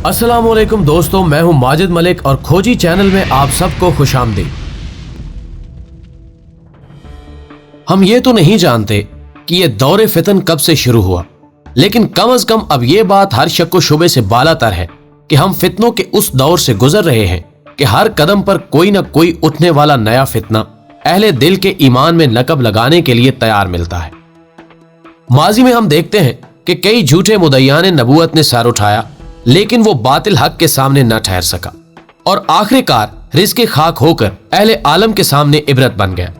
अस्सलाम वालेकुम दोस्तों, मैं हूं माजिद मलिक और खोजी चैनल में आप सबको खुशामदीद। हम ये तो नहीं जानते कि ये दौरे फितन कब से शुरू हुआ, लेकिन कम अज कम अब ये बात हर शक व शुबे से बालातर है कि हम फितनों के उस दौर से गुजर रहे हैं कि हर कदम पर कोई न कोई उठने वाला नया फितना अहले दिल के ईमान में नकब लगाने के लिए तैयार मिलता है। माजी में हम देखते हैं कि कई झूठे मुदय्याने नबूवत ने सर उठाया, लेकिन वो बातिल हक के सामने न ठहर सका और आखिरकार रिज़्क़े खाक होकर अहले आलम के सामने इबरत बन गया।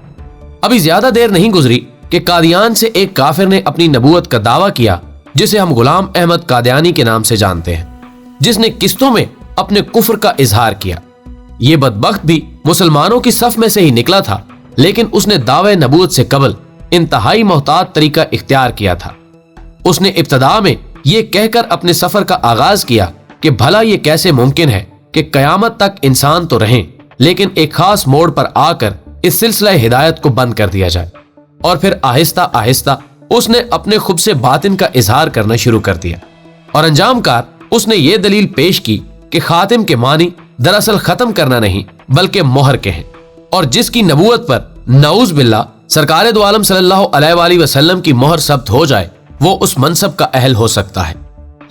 अभी ज्यादा देर नहीं गुजरी कि कादियान से एक काफिर ने अपनी नबूवत का दावा किया, जिसे हम गुलाम अहमद कादियानी के नाम से जानते हैं, जिसने किस्तों में अपने कुफ्र का इजहार किया। ये बदबख्त भी मुसलमानों की सफ में से ही निकला था, लेकिन उसने दावे नबूवत से कबल इंतहाई मोहतात तरीका इख्तियार किया था। उसने इब्तदा में ये कहकर अपने सफर का आगाज किया कि भला ये कैसे मुमकिन है कि कयामत तक इंसान तो रहें, लेकिन एक खास मोड़ पर आकर इस सिलसिला हिदायत को बंद कर दिया जाए। और फिर आहिस्ता आहिस्ता उसने अपने खुद से बातिन का इजहार करना शुरू कर दिया और अंजामकार उसने ये दलील पेश की कि खातिम के मानी दरअसल खत्म करना नहीं बल्कि मोहर के हैं, और जिसकी नबूवत पर नऊज बिल्ला सरकार दो आलम सल्लल्लाहु अलैहि वसल्लम की मोहर सब्त हो जाए वो उस मनसब का अहल हो सकता है।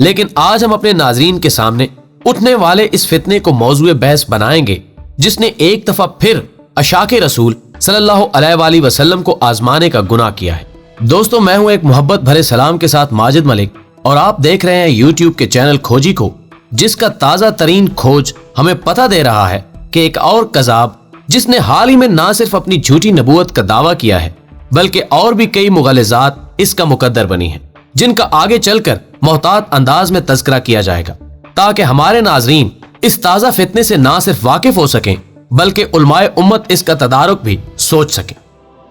लेकिन आज हम अपने नाजरीन के सामने उठने वाले इस फितने को मौजूए बहस बनाएंगे, जिसने एक दफा फिर अशाके रसूल सल्लल्लाहु अलैहि वसल्लम को आजमाने का गुनाह किया है। दोस्तों, मैं हूं एक मोहब्बत भरे सलाम के साथ माजिद मलिक और आप देख रहे हैं यूट्यूब के चैनल खोजी को, जिसका ताजा तरीन खोज हमें पता दे रहा है कि एक और कज़ाब, जिसने हाल ही में ना सिर्फ अपनी झूठी नबूवत का दावा किया है बल्कि और भी कई मुगलजात इसका मुकद्दर बनी है, जिनका आगे चलकर मोहतात अंदाज में तज़किरा किया जाएगा, ताकि हमारे नाजरीन इस ताजा फितने से ना सिर्फ वाकिफ हो सकें बल्कि उलमाए उम्मत इसका तदारुक भी सोच सके।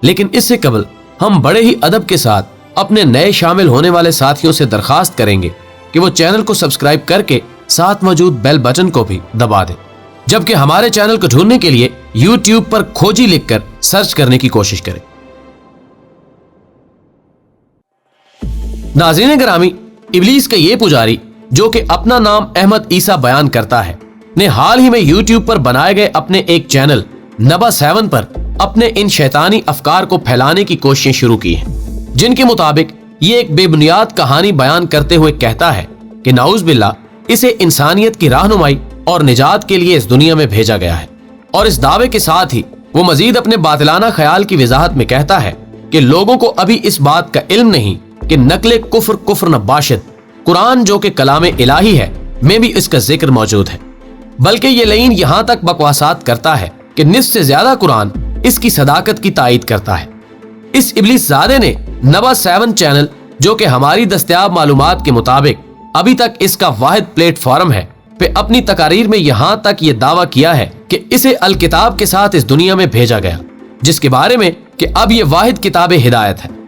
लेकिन इससे कबल हम बड़े ही अदब के साथ अपने नए शामिल होने वाले साथियों से दरखास्त करेंगे कि वो चैनल को सब्सक्राइब करके साथ मौजूद बेल बटन को भी दबा दें, जबकि हमारे चैनल को ढूंढने के लिए यूट्यूब पर खोजी लिखकर सर्च करने की कोशिश करें। नाज़रीन गिरामी, इब्लीस का ये पुजारी जो कि अपना नाम अहमद ईसा बयान करता है, ने हाल ही में यूट्यूब पर बनाए गए अपने एक चैनल नबा 7 पर अपने इन शैतानी अफकार को फैलाने की कोशिशें शुरू की हैं, जिनके मुताबिक ये एक बेबुनियाद कहानी बयान करते हुए कहता है कि नाउज़ बिल्ला इसे इंसानियत की रहनुमाई और निजात के लिए इस दुनिया में भेजा गया है। और इस दावे के साथ ही वो मजीद अपने बातिलाना ख्याल की वजाहत में कहता है कि लोगों को अभी इस बात का इल्म नहीं कि नकले कुफ्र न बाशिद कुरान जो कि कलाम इलाही है में भी इसका जिक्र मौजूद है, बल्कि ये लईन यहाँ तक बकवासात करता है कि निस्फ से ज्यादा कुरान इसकी सदाकत की तायीद करता है। इस इब्लीस ज़ादे ने नबा 7 चैनल, जो कि हमारी दस्तयाब मालूमात के मुताबिक अभी तक इसका वाहिद प्लेटफॉर्म है, पे अपनी तकारीर में यहाँ तक ये दावा किया है कि इसे अल किताब के साथ इस दुनिया में भेजा गया, जिसके बारे में कि अब ये वाहिद किताब हिदायत है।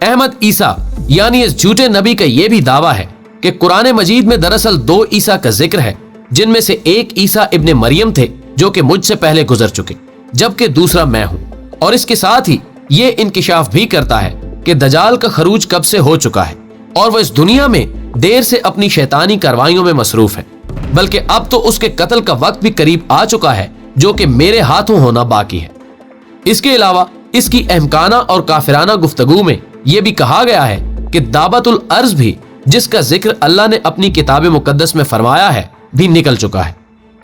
अहमद ईसा यानी इस झूठे नबी का यह भी दावा है कि कुरान मजीद में दरअसल 2 ईसा का जिक्र है, जिनमें से एक ईसा इब्ने मरियम थे जो कि मुझसे पहले गुजर चुके, जबकि दूसरा मैं हूं। और इसके साथ ही ये इंकिशाफ भी करता है कि दजाल का खरूज कब से हो चुका है और वह इस दुनिया में देर से अपनी शैतानी कार्रवाइयों में मसरूफ है, बल्कि अब तो उसके कत्ल का वक्त भी करीब आ चुका है, जो कि मेरे हाथों होना बाकी है। इसके अलावा इसकी अहमकाना और काफिराना गुफ्तगू में यह भी कहा गया है कि दाबतुल अर्ज भी, जिसका जिक्र अल्लाह ने अपनी किताब मुकद्दस में फरमाया है, भी निकल चुका है,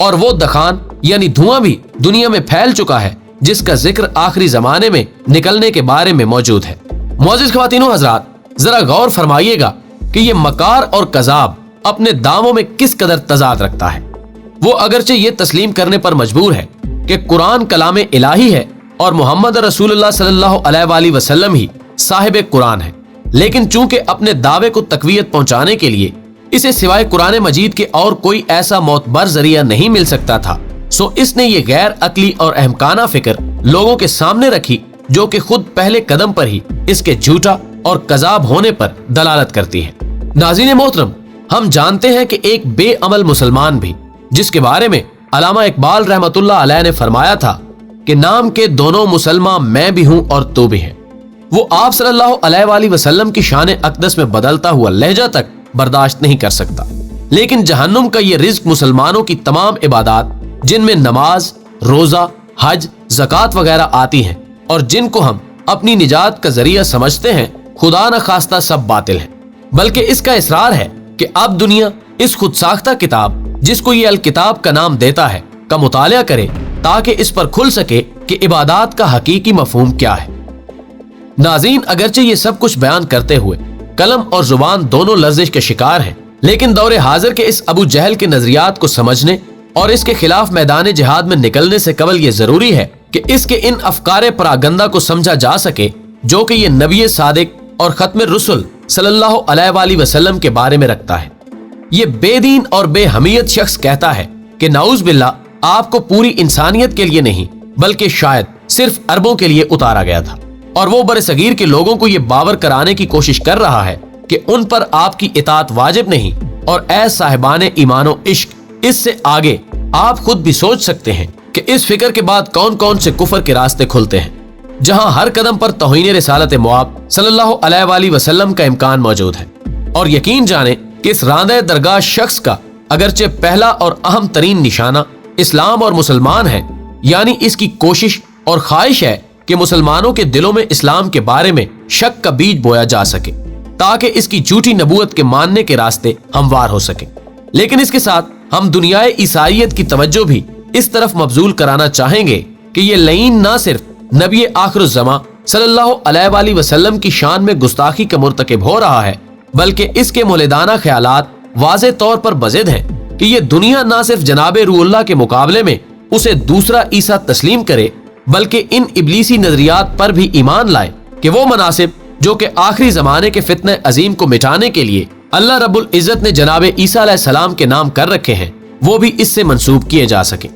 और वो दखान यानी धुआं भी दुनिया में फैल चुका है, जिसका जिक्र आखिरी जमाने में निकलने के बारे में मौजूद है। मोअज़्ज़िज़ ख़वातीनो हज़रात, जरा गौर फरमाइएगा कि ये मकार और कज़ाब अपने दावों में किस कदर तज़ाद रखता है। वो अगरचे ये तस्लीम करने पर मजबूर है कि कुरान कलाम इलाही है और मोहम्मद रसूलुल्लाह सल्लल्लाहु अलैहि वसल्लम ही साहिब कुरान है, लेकिन चूंकि अपने दावे को तकवीयत पहुंचाने के लिए इसे सिवाय कुरान मजीद के और कोई ऐसा मोतबर जरिया नहीं मिल सकता था, सो इसने ये गैर अकली और अहमकाना फिक्र लोगों के सामने रखी, जो कि खुद पहले कदम पर ही इसके झूठा और कज़ाब होने पर दलालत करती है। नाज़रीन मोहतरम, हम जानते हैं कि एक बेअमल मुसलमान भी, जिसके बारे में अल्लामा इकबाल रहमतुल्लाह अलैह ने फरमाया था कि नाम के दोनों मुसलमान मैं भी हूं और तू भी है, वो आप सल्लल्लाहु अलैहि वसल्लम की शान अक़दस में बदलता हुआ लहजा तक बर्दाश्त नहीं कर सकता। लेकिन जहन्नुम का ये रिज्क मुसलमानों की तमाम इबादत, जिनमें नमाज, रोजा, हज, ज़कात वगैरह आती हैं और जिनको हम अपनी निजात का जरिया समझते हैं, खुदा न खास्ता सब बातिल है। बल्कि इसका इसरार है कि अब दुनिया इस खुद साख्ता किताब, जिसको ये अल किताब का नाम देता है, का मुतालिया करे ताकि इस पर खुल सके कि इबादत का हकीकी मफहूम क्या है। नाज़रीन, अगरचे ये सब कुछ बयान करते हुए कलम और जुबान दोनों लर्जिश के शिकार हैं, लेकिन दौरे हाजिर के इस अबू जहल के नजरियात को समझने और इसके खिलाफ मैदान जिहाद में निकलने से कबल ये जरूरी है कि इसके इन अफकारे परागंदा को समझा जा सके जो कि ये नबी सादिक और खत्म रुसुल सल्लल्लाहु अलैहि वसल्लम के बारे में रखता है। ये बेदीन और बेहमियत शख्स कहता है कि नाउज बिल्लाह आपको पूरी इंसानियत के लिए नहीं बल्कि शायद सिर्फ अरबों के लिए उतारा गया था, और वो बरसगीर के लोगों को ये बावर कराने की कोशिश कर रहा है कि उन पर आपकी इताअत वाजिब नहीं। और ऐ साहिबाने ईमानो इश्क, इससे आगे आप खुद भी सोच सकते हैं कि इस फिक्र के बाद कौन कौन से कुफर के रास्ते खुलते हैं, जहां हर कदम पर तौहीन रिसालत मुआब सल्लल्लाहु अलैहि वसल्लम का इम्कान मौजूद है। और यकीन जाने कि इस रांदे दरगाह शख्स का अगरचे पहला और अहम तरीन निशाना इस्लाम और मुसलमान है, यानी इसकी कोशिश और ख्वाहिश है कि मुसलमानों के दिलों में इस्लाम के बारे में शक का बीज बोया जा सके ताकि इसकी झूठी नबूवत के मानने के रास्ते हमवार हो सके। लेकिन इसके साथ हम दुनियाए ईसाईयत की तवज्जो भी इस तरफ मबजूल कराना चाहेंगे कि ये लईन ना सिर्फ नबी आखिरुज़्ज़मा सल्लल्लाहु अलैहि वसल्लम की शान में गुस्ताखी का मुर्तकिब हो रहा है, बल्कि इसके मुलिदाना ख्यालात वाज़े तौर पर बज़िद हैं कि ये दुनिया ना सिर्फ जनाबे रूहुल्लाह के मुकाबले में उसे दूसरा ईसा तस्लीम करे, बल्कि इन इब्लीसी नजरियात पर भी ईमान लाए कि वो मनासिब जो कि आखिरी जमाने के फितने अजीम को मिटाने के लिए अल्लाह रब्बुल इज्जत ने जनाबे ईसा अलैहिस्सलाम के नाम कर रखे हैं, वो भी इससे मंसूब किए जा सके।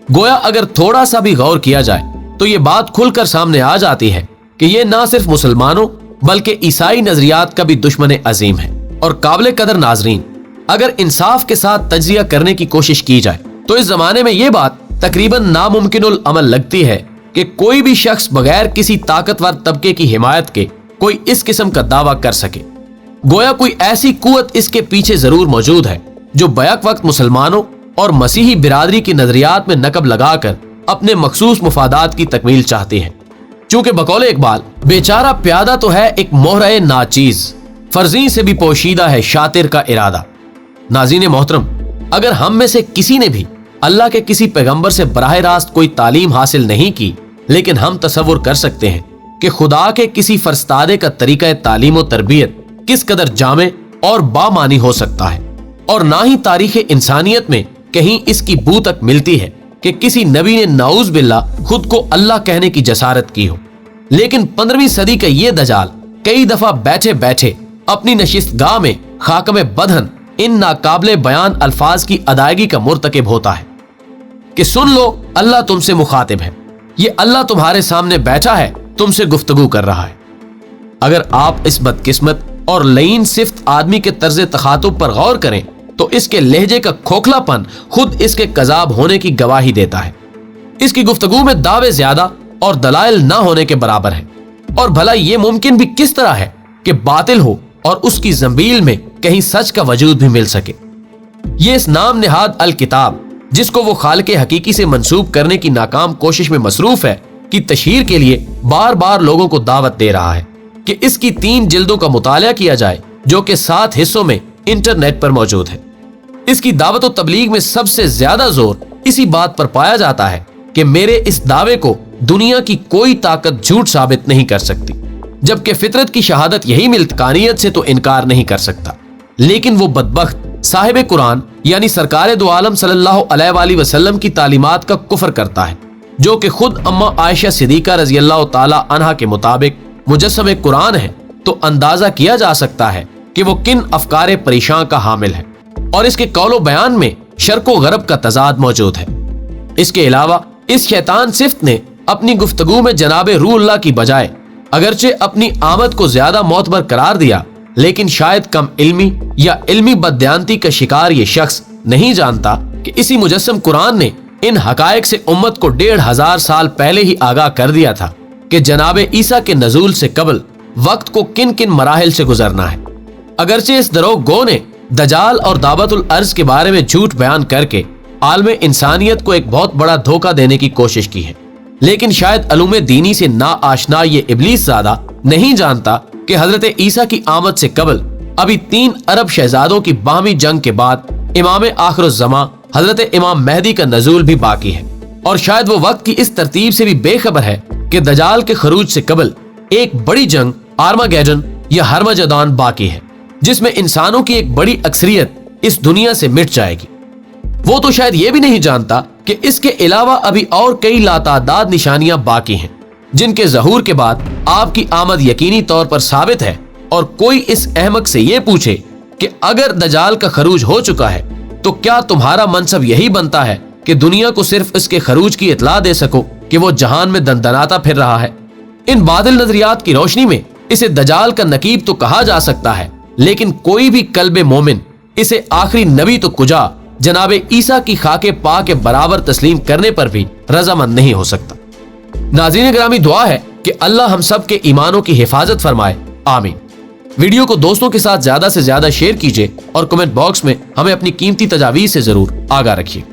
गोया अगर थोड़ा सा भी गौर किया जाए तो ये बात खुलकर सामने आ जाती है कि ये ना सिर्फ मुसलमानों बल्कि ईसाई नजरियात का भी दुश्मन अजीम है। और काबिल कदर नाजरीन, अगर इंसाफ के साथ तज्जिया करने की कोशिश की जाए तो इस जमाने में ये बात तकरीबन नामुमकिनुल अमल लगती है कि कोई भी शख्स बगैर किसी ताकतवर तबके की हिमायत के कोई इस किस्म का दावा कर सके। गोया कोई ऐसी कुव्वत इसके पीछे जरूर मौजूद है जो बैक वक्त मुसलमानों और मसीही बिरादरी की नजरियात में नकब लगाकर अपने मखसूस मुफादात की तकमील चाहती है। चूंकि बकौले इकबाल, बेचारा प्यादा तो है एक मोहरे नाचीज, फर्जी से भी पोशीदा है शातिर का इरादा। नाज़रीन मोहतरम, अगर हम में से किसी ने भी अल्लाह के किसी पैगंबर से बराह रास्त कोई तालीम हासिल नहीं की, लेकिन हम तसव्वुर कर सकते हैं कि खुदा के किसी फरस्तादे का तरीका तालीम और तरबियत किस कदर जामे और बामानी हो सकता है। और ना ही तारीख इंसानियत में कहीं इसकी बू तक मिलती है कि किसी नबी ने नाउज बिल्लाह खुद को अल्लाह कहने की जसारत की हो। लेकिन 15वीं सदी का ये दजाल कई दफा बैठे बैठे अपनी नशिस्तगाह में खाकमे बदहन इन नाकाबिले बयान अल्फाज की अदायगी का मुर्तकिब होता है कि सुन लो, अल्लाह तुमसे मुखातिब है, ये अल्लाह तुम्हारे सामने बैठा है, तुमसे गुफ्तगू कर रहा है। अगर आप इस बदकिस्मत और लईन सिफ्त आदमी के तर्ज तखातुब पर गौर करें तो इसके लहजे का खोखलापन खुद इसके कजाब होने की गवाही देता है। इसकी गुफ्तगू में दावे ज्यादा और दलाइल ना होने के बराबर है। और भला ये मुमकिन भी किस तरह है कि बातिल हो और उसकी जंबील में कहीं सच का वजूद भी मिल सके। ये इस नाम निहाद अल किताब, जिसको वो खालिक हकीकी से मंसूब करने की नाकाम कोशिश में मसरूफ है, की तशहीर के लिए बार बार लोगों को दावत दे रहा है कि इसकी 3 जिल्दों का मुतालिया किया जाए, जो कि 7 हिस्सों में इंटरनेट पर मौजूद है। इसकी दावत और तबलीग में सबसे ज्यादा जोर इसी बात पर पाया जाता है कि मेरे इस दावे को दुनिया की कोई ताकत झूठ साबित नहीं कर सकती, जबकि फितरत की शहादत यही मिल्तकानियत से तो इनकार नहीं कर सकता। लेकिन वो बदबख्त साहिब कुरान यानी सरकार दो आलम सल्लल्लाहु अलैहि वसल्लम की तालीमात का कुफर करता है, जो कि खुद अम्मा आयशा सिद्दीका रज़ी अल्लाह ताला अन्हा के मुताबिक मुजस्सम कुरान है, तो अंदाजा किया जा सकता है कि वो किन अफकारे परेशान का हामिल है। और इसके कौलो बयान में शर्को गरब का तजाद मौजूद है। इसके अलावा इस शैतान सिफ्त ने अपनी गुफ्तगू में जनाबे रूहुल्लाह की बजाय अगरचे अपनी आमद को ज्यादा मोतबर करार दिया, लेकिन शायद कम इल्मी या इल्मी बदयांती का शिकार ये शख्स नहीं जानता कि इसी मुजस्सम कुरान ने इन हकायक से उम्मत को 1500 साल पहले ही आगाह कर दिया था कि जनाबे ईसा के नजूल से कबल वक्त को किन किन मराहिल से गुजरना है। अगरचे इस दरोग गो ने दजाल और दावतुल अर्ज के बारे में झूठ बयान करके आलम इंसानियत को एक बहुत बड़ा धोखा देने की कोशिश की है। लेकिन शायद अलूम दीनी से ना आशना ये इब्लीस ज़ादा नहीं जानता कि हजरत ईसा की आमद से कबल अभी 3 अरब शहजादों की बाहमी जंग के बाद इमाम आखिरुज़्ज़मा हजरत इमाम मेहदी का नज़ूल भी बाकी है। और शायद वो वक्त की इस तरतीब से भी बेखबर है कि दजाल के खरूज से कबल एक बड़ी जंग आर्मागेडन या हरमजदान बाकी है, जिसमें इंसानों की एक बड़ी अक्सरियत इस दुनिया से मिट जाएगी। वो तो शायद ये भी नहीं जानता कि इसके अलावा अभी और कई लातादाद निशानियां बाकी हैं, जिनके ज़हूर के बाद आपकी आमद यकीनी तौर पर साबित है। और कोई इस अहमक से ये पूछे कि अगर दजाल का खरूज हो चुका है तो क्या तुम्हारा मनसब यही बनता है कि दुनिया को सिर्फ इसके खरूज की इत्ला दे सको कि वो जहान में दंदनाता फिर रहा है। इन बादल नजरियात की रोशनी में इसे दजाल का नकीब तो कहा जा सकता है, लेकिन कोई भी कल्बे मोमिन इसे आखिरी नबी तो कुजा जनाबे ईसा की खाके पा के बराबर तस्लीम करने पर भी रजामंद नहीं हो सकता। नाज़रीन ग्रामी, दुआ है कि अल्लाह हम सब के ईमानों की हिफाजत फरमाए, आमीन। वीडियो को दोस्तों के साथ ज्यादा से ज्यादा शेयर कीजिए और कमेंट बॉक्स में हमें अपनी कीमती तजावीज़ से जरूर आगाह रखिए।